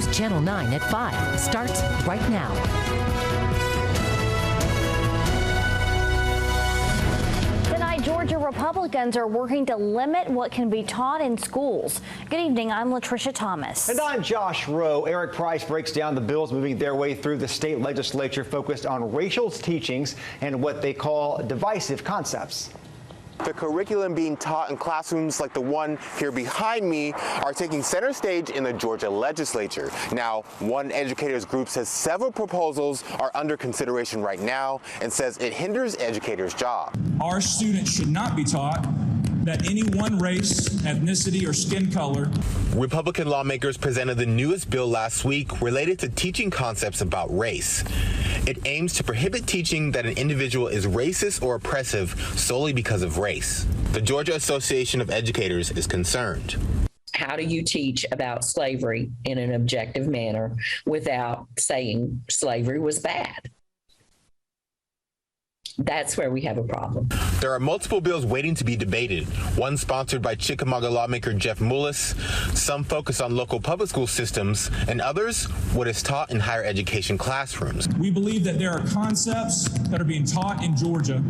News Channel 9 at 5 starts right now. Georgia Republicans are working to limit what can be taught in schools. Good evening, I'm Latricia Thomas. And I'm Josh Rowe. Eric Price breaks down the bills moving their way through the state legislature focused on racial teachings and what they call divisive concepts. The curriculum being taught in classrooms like the one here behind me are taking center stage in the Georgia legislature. Now, one educators group says several proposals are under consideration right now and says it hinders educators' job. Our students should not be taught that any one race, ethnicity, or skin color. Republican lawmakers presented the newest bill last week related to teaching concepts about race. It aims to prohibit teaching that an individual is racist or oppressive solely because of race. The Georgia Association of Educators is concerned. How do you teach about slavery in an objective manner without saying slavery was bad? That's where we have a problem. There are multiple bills waiting to be debated. One sponsored by Chickamauga lawmaker Jeff Mullis. Some focus on local public school systems, and others what is taught in higher education classrooms. We believe that there are concepts that are being taught in Georgia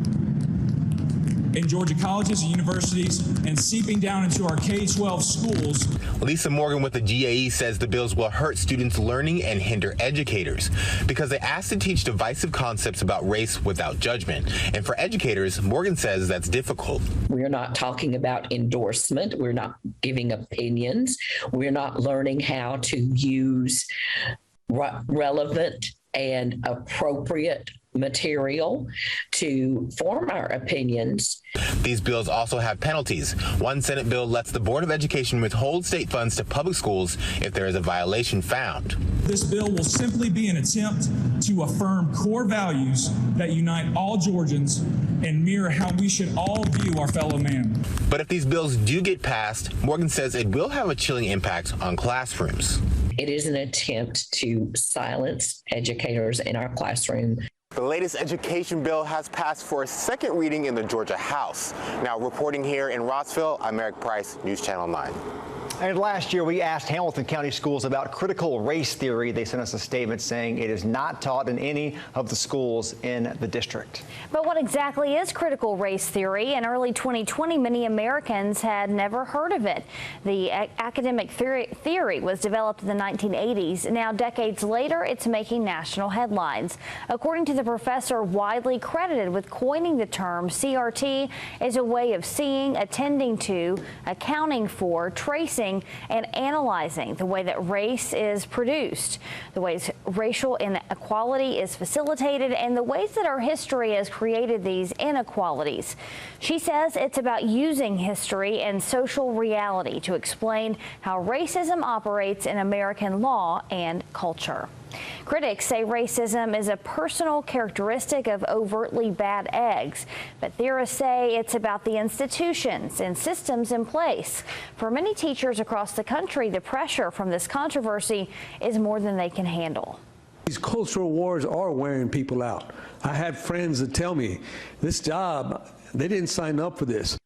colleges and universities and seeping down into our K-12 schools. Lisa Morgan with the GAE says the bills will hurt students' learning and hinder educators because they ask to teach divisive concepts about race without judgment. And for educators, Morgan says that's difficult. We're not talking about endorsement. We're not giving opinions. We're not learning how to use relevant and appropriate material to form our opinions. These bills also have penalties. One Senate bill lets the Board of Education withhold state funds to public schools if there is a violation found. This bill will simply be an attempt to affirm core values that unite all Georgians and mirror how we should all view our fellow man. But if these bills do get passed, Morgan says it will have a chilling impact on classrooms. It is an attempt to silence educators in our classroom. The latest education bill has passed for a second reading in the Georgia House. Now, reporting here in Rossville, I'm Eric Price, News Channel 9. And last year, we asked Hamilton County schools about critical race theory. They sent us a statement saying it is not taught in any of the schools in the district. But what exactly is critical race theory? In early 2020, many Americans had never heard of it. The academic theory was developed in the 1980s. Now, decades later, it's making national headlines. According to the professor widely credited with coining the term, CRT is a way of seeing, attending to, accounting for, tracing, and analyzing the way that race is produced, the ways racial inequality is facilitated, and the ways that our history has created these inequalities. She says it's about using history and social reality to explain how racism operates in American law and culture. Critics say racism is a personal characteristic of overtly bad eggs, but theorists say it's about the institutions and systems in place. For many teachers across the country, the pressure from this controversy is more than they can handle. These cultural wars are wearing people out. I had friends that tell me this job, they didn't sign up for this.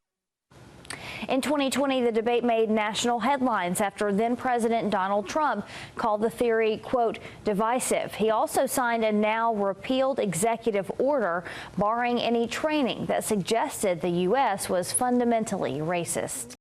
In 2020, the debate made national headlines after then-President Donald Trump called the theory, quote, divisive. He also signed a now repealed executive order barring any training that suggested the U.S. was fundamentally racist.